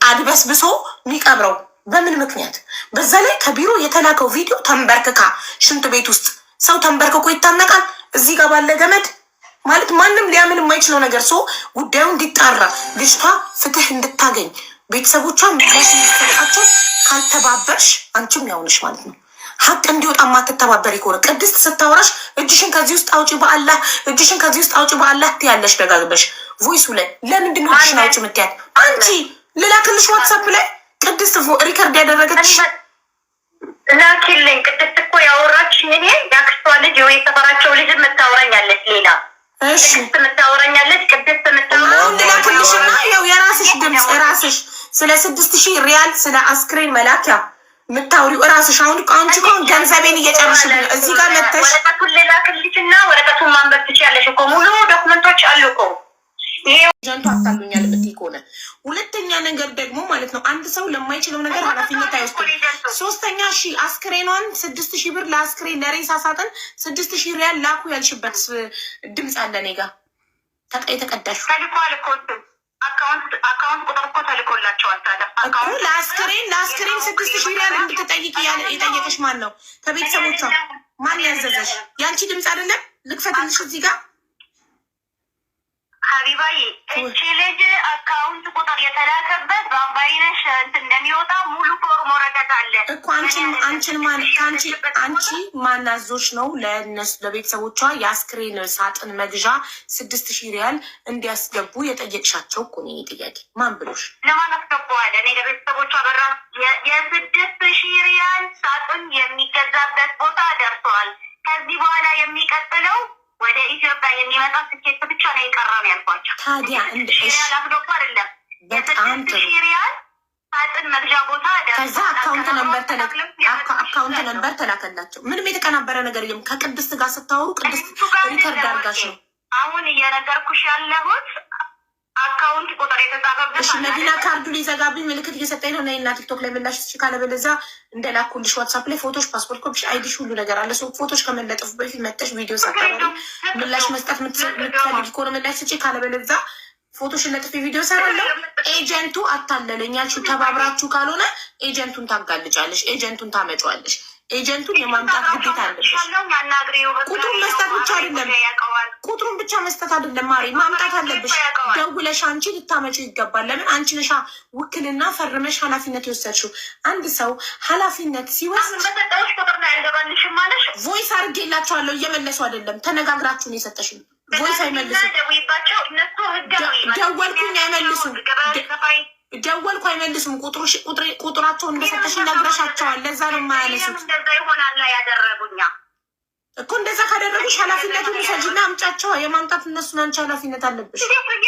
አድበስብሶ የሚቀብረው በምን ምክንያት? በዛ ላይ ከቢሮ የተላከው ቪዲዮ ተንበርክካ ሽንት ቤት ውስጥ ሰው ተንበርክኮ ይታነቃል። እዚህ ጋር ባለ ገመድ ማለት ማንም ሊያምን የማይችለው ነገር ሰው ጉዳዩ እንዲጣራ ልጅቷ ፍትህ እንድታገኝ ቤተሰቦቿን ምላሽ እንዲሰጣቸው ካልተባበርሽ አንቺም ያውንሽ ማለት ነው። ሀቅ እንዲወጣ ማትተባበሪ ከሆነ ቅድስት ስታወራሽ እጅሽን ከዚህ ውስጥ አውጪ በአላህ እጅሽን ከዚህ ውስጥ አውጪ በአላህ ትያለሽ ደጋግመሽ ቮይሱ ላይ። ለምንድን ነው እጅሽን አውጪ የምትያት? አንቺ ልላክልሽ ዋትሳፕ ላይ ቅድስት ሪከርድ ያደረገች ላኪልኝ። ቅድስት እኮ ያወራችኝ እኔ ያክስቷ ልጅ ወይ ሰፈራቸው ልጅ የምታወራኛለች ሌላ ቅድስት የምታወራኛለች ቅድስት አሁን ልላክልሽና ያው የራስሽ ድምፅ ራስሽ ስለ 6,000 ሪያል ስለ አስክሬን መላኪያ የምታውሪው እራስሽ። አሁን አንቺ እኮ ገንዘቤን እየጨረስሽልኝ እዚህ ጋር መተሽ ወረቀቱን ልላክልሽና ወረቀቱን ማንበብ ትችያለሽ እኮ ሙሉ ዶክመንቶች አሉ እኮ። ጀንቱ አታሉኛል የምትይ ከሆነ ሁለተኛ ነገር ደግሞ ማለት ነው አንድ ሰው ለማይችለው ነገር ኃላፊነት አይወስድም። ሶስተኛ አስክሬኗን 6,000 ብር ለአስክሬን ለሬሳ ሳጥን 6,000 ሪያል ላኩ ያልሽበት ድምፅ አለ እኔ ጋ የተቀዳሹ ተልኳል እኮ አካውንት ቁጥር እኮ ተልኮላቸዋል። ታዲያ ለአስክሬን 6,000 ሪያል እንድትጠይቅ የጠየቀሽ ማን ነው? ከቤተሰቦቿ ማን ያዘዘሽ? የአንቺ ድምፅ አይደለም? ልክፈትልሽ እዚህ ጋር ሀቢባዬ እቺ ልጅ አካውንት ቁጥር የተላከበት በአባይነሽ እንደሚወጣ ሙሉ ፎርም ወረቀት አለ እኮ። አንቺ ማናዞች ነው ለነሱ ለቤተሰቦቿ የአስክሬን ሳጥን መግዣ 6,000 ሪያል እንዲያስገቡ የጠየቅሻቸው እኮ ነው ጥያቄ። ማን ብሎሽ? ለማን አስገባዋል? እኔ ለቤተሰቦቿ በራ የ6,000 ሪያል ሳጥን የሚገዛበት ቦታ ደርሰዋል። ከዚህ በኋላ የሚቀጥለው ወደ ኢትዮጵያ የሚመጣ ስኬት ብቻ ነው የቀረው ያልኳቸው። ታዲያ ላስገቡ አይደለም የ6,000 ሪያል ሳጥን መግዣ ቦታ ከዛ አካውንት ነበር ተላከላቸው። ምንም የተቀናበረ ነገር የለም። ከቅድስት ጋር ስታወሩ ቅድስት ሪከርድ አድርጋሽ ነው አሁን እየነገርኩሽ ያለሁት። አካውንት ቁጥር የተጻፈበት እሺ። መዲና ካርዱ ሊዘጋብኝ ምልክት እየሰጠኝ ነው። እና ቲክቶክ ላይ ምላሽ ትች ካለበለዛ እንደላኩልሽ ዋትሳፕ ላይ ፎቶሽ፣ ፓስፖርት ኮፒሽ፣ አይዲሽ ሁሉ ነገር አለ። ሰው ፎቶሽ ከመለጠፉ በፊት መጠሽ ቪዲዮ ሰራለ ምላሽ መስጠት የምትፈልጊ ከሆነ ምላሽ ስጪ። ካለበለዛ ፎቶሽን ለጥፊ ቪዲዮ ሰራለሁ። ኤጀንቱ አታለለኝ ያልሽው ተባብራችሁ ካልሆነ ኤጀንቱን ታጋልጫለሽ፣ ኤጀንቱን ታመጫዋለሽ። ኤጀንቱን የማምጣት ግዴታ አለብሽ። ቁጥሩን መስጠት ብቻ አይደለም ቁጥሩን ብቻ መስጠት አይደለም ማሪ ማምጣት አለብሽ። ደውለሽ አንቺ ልታመጪው ይገባል። ለምን አንቺ ነሻ ውክልና ፈርመሽ ኃላፊነት የወሰድሽው። አንድ ሰው ኃላፊነት ሲወስድ ቮይስ አድርጌላቸዋለሁ እየመለሱ አይደለም። ተነጋግራችሁ ነው የሰጠሽኝ። ቮይስ አይመልሱም። ደወልኩኝ አይመልሱም። ደወልኩ አይመልሱም። ቁጥራቸውን እንደሰጠሽ ነግረሻቸዋል። ለዛ ነው የማያነሱት። እንደዛ ይሆናል ያደረጉኛ እኮ። እንደዛ ካደረጉሽ ኃላፊነቱን ውሰጂና አምጫቸው። የማምጣት እነሱን አንቺ ኃላፊነት አለብሽ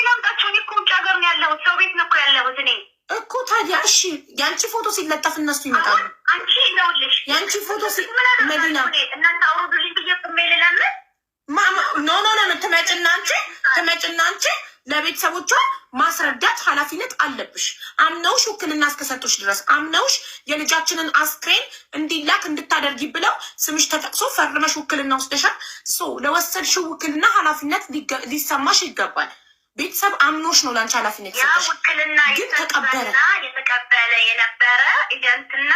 ላምጣቸው። እኮ ውጭ ሀገር ነው ያለሁት፣ ሰው ቤት ነው እኮ ያለሁት እኔ እኮ። ታዲያ እሺ የአንቺ ፎቶ ሲለጠፍ እነሱ ይመጣሉ። አንቺ ነውልሽ የአንቺ ፎቶ መዲና እናንተ አውሩዱልኝ ብዬ ቁሜ ልለምን ኖ ትመጭና አንቺ ለቤተሰቦቿ ማስረዳት ኃላፊነት አለብሽ። አምነውሽ ውክልና እስከሰጡሽ ድረስ አምነውሽ የልጃችንን አስክሬን እንዲላክ እንድታደርጊ ብለው ስምሽ ተጠቅሶ ፈርመሽ ውክልና ወስደሻል። ለወሰድሽው ውክልና ኃላፊነት ሊሰማሽ ይገባል። ቤተሰብ አምኖሽ ነው ለአንቺ ኃላፊነት ሰጠሽ። ውክልና ግን ተቀበለ የነበረ ኤጀንትና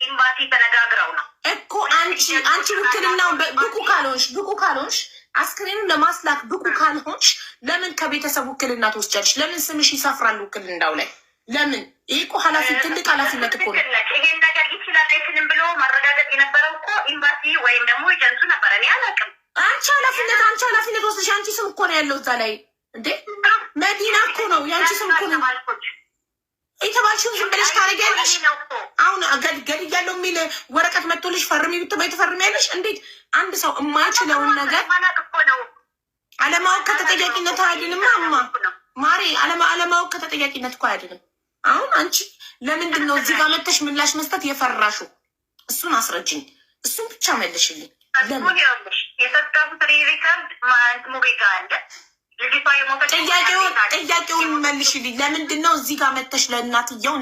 ኤምባሲ ተነጋግረው ነው እኮ። አንቺ ውክልናውን ብቁ ካልሆንሽ አስክሬኑን ለማስላክ ብቁ ካልሆንሽ ለምን ከቤተሰብ ውክልና ትወስጃለሽ? ለምን ስምሽ ይሰፍራል ውክልናው ላይ? ለምን? ይህ እኮ ትልቅ ኃላፊነት እኮ ነው። ይሄን ነገር ይችላል አይችልም ብሎ ማረጋገጥ የነበረው እኮ ኤምባሲ ወይም ደግሞ ኤጀንቱ ነበረ። እኔ አላውቅም። አንቺ ኃላፊነት ወስደሽ አንቺ ስም እኮ ነው ያለው እዛ ላይ እንዴ። መዲና እኮ ነው የአንቺ ስም እኮ ነው የተባልሽውን ዝም ብለሽ ታደርጊያለሽ። አሁን ገድያለሁ የሚል ወረቀት መጥቶልሽ ፈርሚ ብትበይ ትፈርሚያለሽ። እንዴት አንድ ሰው የማይችለውን ነገር አለማወቅ ከተጠያቂነት አያድንም። ማሬ አለማወቅ ከተጠያቂነት እኮ አያድንም። አሁን አንቺ ለምንድን ነው እዚህ ጋር መተሽ ምላሽ መስጠት የፈራሹ? እሱን አስረጅኝ። እሱን ብቻ መልሽልኝ። ለምን የሰጠሁት ሪከርድ ሙቤ ጋር አለ። ጥያቄውን መልሽልኝ። ለምንድን ነው እዚህ ጋር መተሽ እናትየው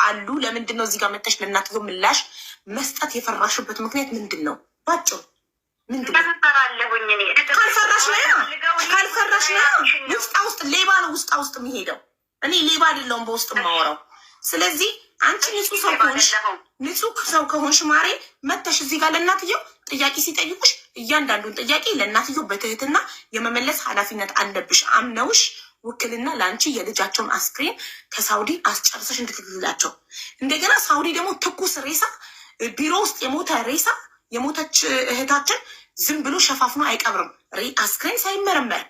አሉ? ለምንድን ነው እዚህ ጋር መተሽ ለእናትየው ምላሽ መስጠት የፈራሽበት ምክንያት ምንድን ነው? ባጭሩ ምንድን ነው? ካልፈራሽ ነው ውስጣ ውስጥ ሌባ ነው ውስጥ የሚሄደው። እኔ ሌባ አይደለሁም በውስጥ የማወራው። ስለዚህ አንቺ ንጹህ ሰው ከሆንሽ ማሬ መተሽ እዚህ ጋር ለእናትየው ጥያቄ ሲጠይቁሽ እያንዳንዱን ጥያቄ ለእናትየው በትህትና የመመለስ ኃላፊነት አለብሽ። አምነውሽ ውክልና ለአንቺ የልጃቸውን አስክሬን ከሳውዲ አስጨርሰሽ እንድትግላቸው። እንደገና ሳውዲ ደግሞ ትኩስ ሬሳ ቢሮ ውስጥ የሞተ ሬሳ የሞተች እህታችን ዝም ብሎ ሸፋፍኖ አይቀብርም። አስክሬን ሳይመረመር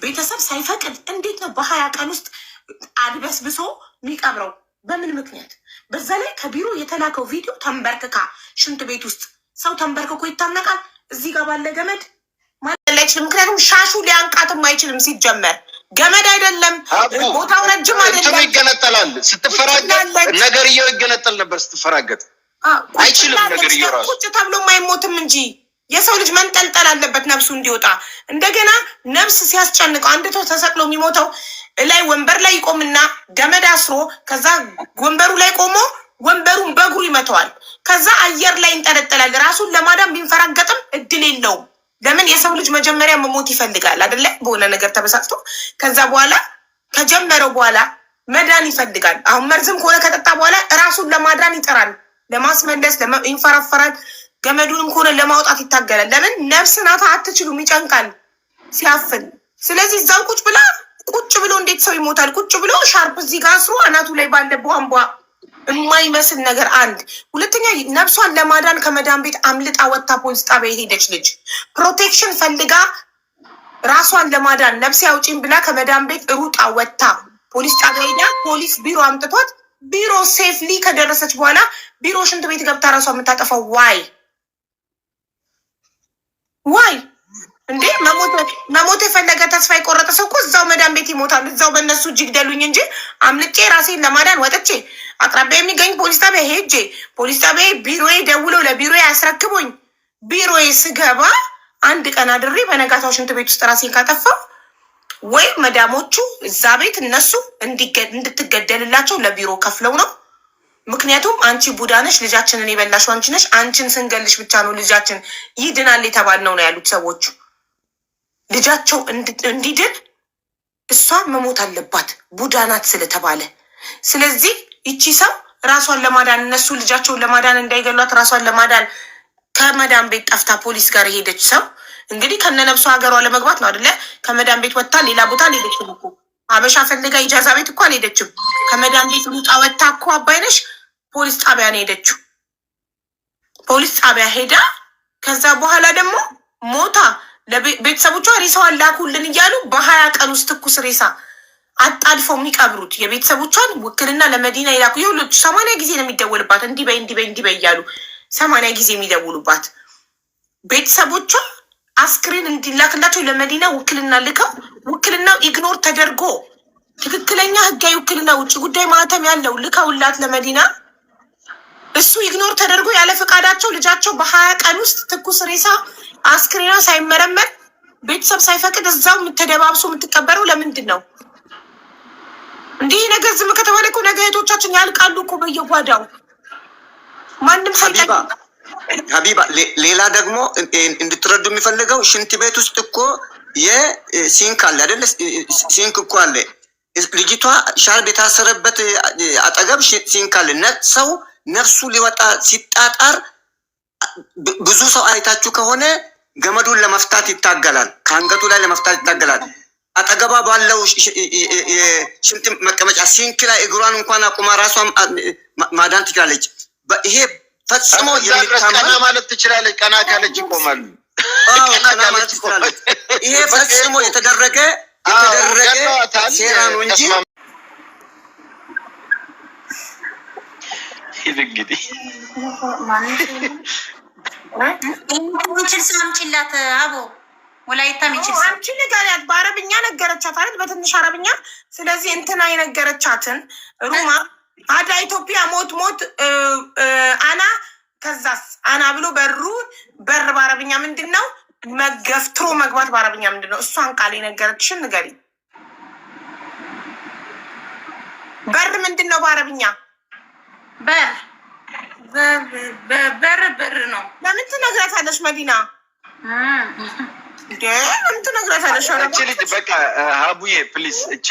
ቤተሰብ ሳይፈቅድ እንዴት ነው በ20 ቀን ውስጥ አድበስብሶ የሚቀብረው? በምን ምክንያት? በዛ ላይ ከቢሮ የተላከው ቪዲዮ ተንበርክካ ሽንት ቤት ውስጥ ሰው ተንበርክኮ ይታነቃል። እዚህ ጋር ባለ ገመድ ማለት አይችልም። ምክንያቱም ሻሹ ሊያንቃትም አይችልም። ሲጀመር ገመድ አይደለም፣ ቦታው ረጅም አይደለም። ይገነጠላል። ስትፈራገጥ ነገርየው ይገነጠል ነበር። ስትፈራገጥ አይችልም ነገርየው ራሱ ቁጭ ተብሎም አይሞትም እንጂ የሰው ልጅ መንጠልጠል አለበት ነፍሱ እንዲወጣ። እንደገና ነፍስ ሲያስጨንቀው አንድ ሰው ተሰቅሎ የሚሞተው ላይ ወንበር ላይ ይቆምና ገመድ አስሮ ከዛ ወንበሩ ላይ ቆሞ ወንበሩን በእግሩ ይመተዋል። ከዛ አየር ላይ ይንጠለጠላል። ራሱን ለማዳን ቢንፈራገጥም እድል የለውም። ለምን? የሰው ልጅ መጀመሪያ መሞት ይፈልጋል አይደለ? በሆነ ነገር ተበሳጭቶ ከዛ በኋላ ከጀመረው በኋላ መዳን ይፈልጋል። አሁን መርዝም ከሆነ ከጠጣ በኋላ ራሱን ለማዳን ይጠራል፣ ለማስመለስ ይንፈራፈራል። ገመዱንም ከሆነ ለማውጣት ይታገላል። ለምን? ነፍስ ናታ፣ አትችሉም፣ ይጨንቃል ሲያፍን። ስለዚህ እዛው ቁጭ ብሎ እንዴት ሰው ይሞታል? ቁጭ ብሎ ሻርፕ እዚህ ጋር አስሮ አናቱ ላይ ባለ ቧንቧ የማይመስል ነገር። አንድ ሁለተኛ፣ ነፍሷን ለማዳን ከመዳን ቤት አምልጣ ወጥታ ፖሊስ ጣቢያ የሄደች ልጅ ፕሮቴክሽን ፈልጋ ራሷን ለማዳን ነፍሴ አውጪኝ ብላ ከመዳን ቤት ሩጣ ወጥታ ፖሊስ ጣቢያ ሄዳ ፖሊስ ቢሮ አምጥቷት ቢሮ ሴፍሊ ከደረሰች በኋላ ቢሮ ሽንት ቤት ገብታ ራሷን የምታጠፋው ዋይ እንዴ? መሞት የፈለገ ተስፋ የቆረጠ ሰው እኮ እዛው መዳን ቤት ይሞታል። እዛው በእነሱ እጅ ግደሉኝ እንጂ አምልጬ ራሴን ለማዳን ወጥቼ አቅራቢያ የሚገኝ ፖሊስ ጣቢያ ሄጄ ፖሊስ ጣቢያ ቢሮዬ ደውለው ለቢሮዬ ያስረክቦኝ ቢሮዬ ስገባ አንድ ቀን አድሬ በነጋታው ሽንት ቤት ውስጥ ራሴን ካጠፋው ወይ መዳሞቹ እዛ ቤት እነሱ እንድትገደልላቸው ለቢሮ ከፍለው ነው። ምክንያቱም አንቺ ቡዳ ነሽ፣ ልጃችንን የበላሽው አንቺ ነሽ፣ አንቺን ስንገልሽ ብቻ ነው ልጃችን ይድናል የተባልነው ነው ያሉት ሰዎቹ። ልጃቸው እንዲድን እሷ መሞት አለባት ቡዳ ናት ስለተባለ። ስለዚህ ይቺ ሰው ራሷን ለማዳን እነሱ ልጃቸውን ለማዳን እንዳይገሏት ራሷን ለማዳን ከመዳን ቤት ጠፍታ ፖሊስ ጋር የሄደች ሰው እንግዲህ ከነነብሷ ሀገሯ ለመግባት ነው አይደለ? ከመዳን ቤት ወጥታ ሌላ ቦታ አልሄደችም እኮ። አበሻ ፈልጋ ኢጃዛ ቤት እኮ አልሄደችም። ከመዳን ቤት ሩጣ ወጥታ እኮ አባይነሽ ፖሊስ ጣቢያ ነው ሄደችው። ፖሊስ ጣቢያ ሄዳ ከዛ በኋላ ደግሞ ሞታ ለቤተሰቦቿ ሬሳዋን ላኩልን እያሉ በ20 ቀን ውስጥ ትኩስ ሬሳ አጣድፈው የሚቀብሩት የቤተሰቦቿን ውክልና ለመዲና ይላኩ። የሁለቱ 80 ጊዜ ነው የሚደወልባት። እንዲህ በይ እያሉ 80 ጊዜ የሚደውሉባት ቤተሰቦቿ አስክሬን እንዲላክላቸው ለመዲና ውክልና ልከው ውክልናው ኢግኖር ተደርጎ ትክክለኛ ህጋዊ ውክልና ውጭ ጉዳይ ማህተም ያለው ልከውላት ለመዲና እሱ ኢግኖር ተደርጎ ያለ ፈቃዳቸው ልጃቸው በ20 ቀን ውስጥ ትኩስ ሬሳ አስክሬኗ ሳይመረመር ቤተሰብ ሳይፈቅድ እዛው የምትደባብሶ የምትቀበረው ለምንድን ነው? እንዲህ ነገር ዝም ከተባለ እኮ ነገ እህቶቻችን ያልቃሉ እኮ በየጓዳው ማንም ሳይጠቅ። ሀቢባ ሌላ ደግሞ እንድትረዱ የሚፈልገው ሽንት ቤት ውስጥ እኮ የሲንክ አለ አይደለ? ሲንክ እኮ አለ። ልጅቷ ሻርብ የታሰረበት አጠገብ ሲንክ አለ። ሰው ነፍሱ ሊወጣ ሲጣጣር ብዙ ሰው አይታችሁ ከሆነ ገመዱን ለመፍታት ይታገላል፣ ከአንገቱ ላይ ለመፍታት ይታገላል። አጠገባ ባለው የሽንት መቀመጫ ሲንክ ላይ እግሯን እንኳን አቁማ ራሷን ማዳን ትችላለች። ይሄ ፈጽሞ ቀና ማለት ትችላለች። ቀና ካለች ይቆማል። ይሄ ፈጽሞ የተደረገ ሴራ ነው እንጂ እንግዲህ ሚችል ስምምችላት አቦ ወላይታ ሚችል አንቺ ንገሪያት። በአረብኛ ነገረቻት አይደል? በትንሽ አረብኛ። ስለዚህ እንትና የነገረቻትን ሩማ አዳ ኢትዮጵያ ሞት አና ከዛስ አና ብሎ በር በአረብኛ ምንድን ነው? መገፍትሮ መግባት በአረብኛ ምንድን ነው? እሷን ቃል የነገረችሽን ንገሪ። በር ምንድን ነው በአረብኛ? በር ነው። ለምን ትነግራታለሽ መዲና? ለምን ትነግራታለሽ? እቺ ልጅ በቃ ሀቡዬ ፕሊስ፣ እቺ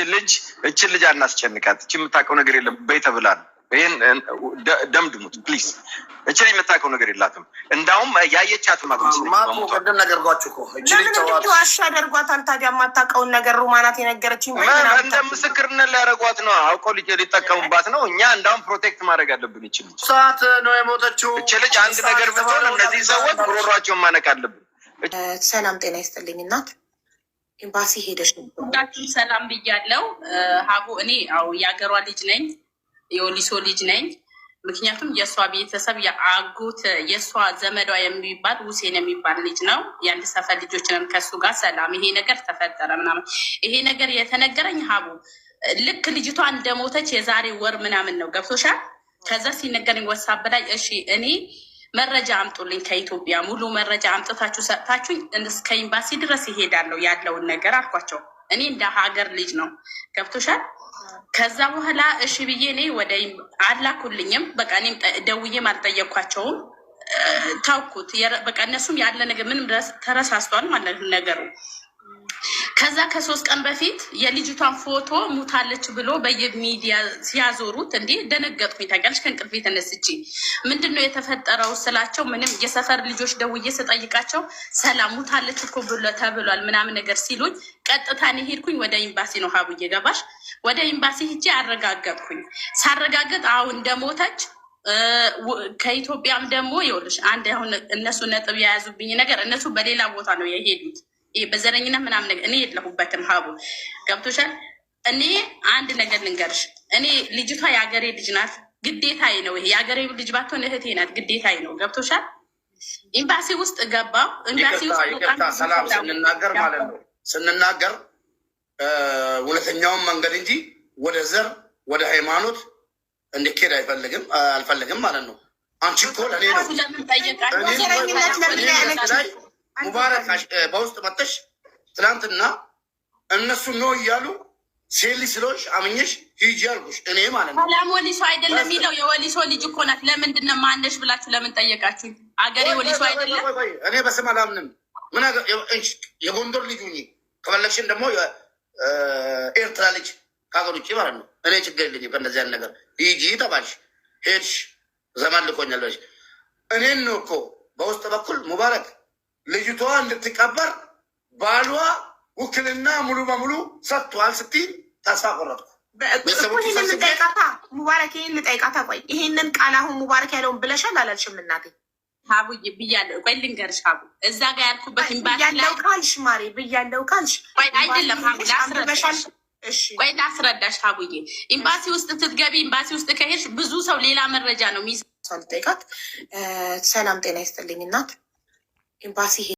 ልጅ አናስጨንቃት። እቺ የምታውቀው ነገር የለም። በይ ተብላ ነው ይሄን ደምድሙት ፕሊዝ። እቺ የምታውቀው ነገር የላትም። እንዳውም ያየቻት ማሙ ቀደም ነገርኳችሁ እኮ እቺ ልጅ ዋሻ አደርጓታል። ታዲያ የማታውቀውን ነገር ሩማናት የነገረችኝ እንደ ምስክርነት ሊያደርጓት ነው። አውቀው ሊጠቀሙባት ነው። እኛ እንዳውም ፕሮቴክት ማድረግ አለብን። ይቺ ልጅ ሰዓት ነው የሞተችው። እቺ ልጅ አንድ ነገር ብትሆን እነዚህ ሰዎች ጉሮሯቸውን ማነቅ አለብን። ሰላም ጤና ይስጥልኝ እናት። ኤምባሲ ሄደሽ ሁላችሁም ሰላም ብያለሁ። ሀቡ እኔ የአገሯ ልጅ ነኝ፣ የወሊሶ ልጅ ነኝ። ምክንያቱም የእሷ ቤተሰብ የአጎት የእሷ ዘመዷ የሚባል ሁሴን የሚባል ልጅ ነው። የአንድ ሰፈር ልጆች ነን ከሱ ጋር። ሰላም ይሄ ነገር ተፈጠረ ምናምን። ይሄ ነገር የተነገረኝ ሀቡ ልክ ልጅቷ እንደሞተች የዛሬ ወር ምናምን ነው። ገብቶሻል? ከዛ ሲነገረኝ ወሳብ ላይ እሺ እኔ መረጃ አምጡልኝ ከኢትዮጵያ ሙሉ መረጃ አምጥታችሁ ሰጥታችሁኝ እስከ ኤምባሲ ድረስ ይሄዳለሁ ያለውን ነገር አልኳቸው። እኔ እንደ ሀገር ልጅ ነው። ገብቶሻል? ከዛ በኋላ እሺ ብዬ እኔ ወደ አላኩልኝም። በቃ እኔም ደውዬም አልጠየኳቸውም፣ ታውኩት። በቃ እነሱም ያለ ነገር ምንም ተረሳስቷል ማለት ነገሩ። ከዛ ከ3 ቀን በፊት የልጅቷን ፎቶ ሙታለች ብሎ በየሚዲያ ሲያዞሩት እንዲህ ደነገጥኩኝ። ታውቂያለሽ? ከእንቅልፌ ተነስቼ ምንድን ነው የተፈጠረው ስላቸው ምንም የሰፈር ልጆች ደውዬ ስጠይቃቸው ሰላም ሙታለች እኮ ብሎ ተብሏል ምናምን ነገር ሲሉኝ ቀጥታ እኔ ሄድኩኝ ወደ ኤምባሲ ነው ሀቡዬ ገባሽ? ወደ ኤምባሲ ሂጄ አረጋገጥኩኝ። ሳረጋገጥ አሁን እንደሞተች ከኢትዮጵያም ደግሞ ይኸውልሽ አንድ አሁን እነሱ ነጥብ የያዙብኝ ነገር እነሱ በሌላ ቦታ ነው የሄዱት። ይሄ በዘረኝነት ምናምን ነገር እኔ የለሁበትም። ሀቡ ገብቶሻል? እኔ አንድ ነገር ልንገርሽ፣ እኔ ልጅቷ የሀገሬ ልጅ ናት፣ ግዴታዬ ነው። ይሄ የሀገሬ ልጅ ባትሆን እህቴ ናት፣ ግዴታዬ ነው። ገብቶሻል? ኤምባሲ ውስጥ ገባው። ኤምባሲ ውስጥ ሰላም ስንናገር ማለት ነው ስንናገር እውነተኛውን መንገድ እንጂ ወደ ዘር ወደ ሃይማኖት እንዲኬድ አልፈልግም ማለት ነው። አንቺ እኮ ለእኔ ነው ሙባረክ በውስጥ መጥተሽ ትናንትና እነሱ ነው እያሉ ሴሊ ስለሆንሽ አምኜሽ ሂጂ አልኩሽ እኔ ማለት ነው። ሰላም ወሊሶ አይደለም የሚለው የወሊሶ ልጅ እኮ ናት። ለምንድን ነው ማነሽ ብላችሁ ለምን ጠየቃችሁኝ? አገሬ ወሊሶ አይደለም። እኔ በስም አላምንም። ምን የጎንደር ልጅ ሁኚ ከፈለግሽን ደግሞ ኤርትራ ልጅ ከሀገር ውጭ ማለት ነው። እኔ ችግር የለኝም ከእንደዚህ ያለ ነገር። ሂጂ ተባልሽ ሄድሽ፣ ዘመን ልኮኛለሽ። እኔን ነው እኮ በውስጥ በኩል ሙባረክ ልጅቷ እንድትቀበር ባሏ ውክልና ሙሉ በሙሉ ሰጥቷል ስትይ ተስፋ ቆረጥኩ። ሙባረክ ይህን ልጠይቃታ። ቆይ ይሄንን ቃል አሁን ሙባረክ ያለውን ብለሻል አላልሽም? እናቴ ሀቡ ብያለሁ። ቆይ ልንገርሽ ሀቡ እዛ ጋር ያልኩበት ብያለው ካልሽ ማሬ ብያለው ካልሽ ቆይ አይደለም ሀቡ ላስረዳሽ። ቆይ ላስረዳሽ ሀቡዬ፣ ኤምባሲ ውስጥ ስትገቢ ኤምባሲ ውስጥ ከሄድሽ ብዙ ሰው ሌላ መረጃ ነው ሚስ ልጠይቃት። ሰላም ጤና ይስጥልኝ እናት። ኤምባሲ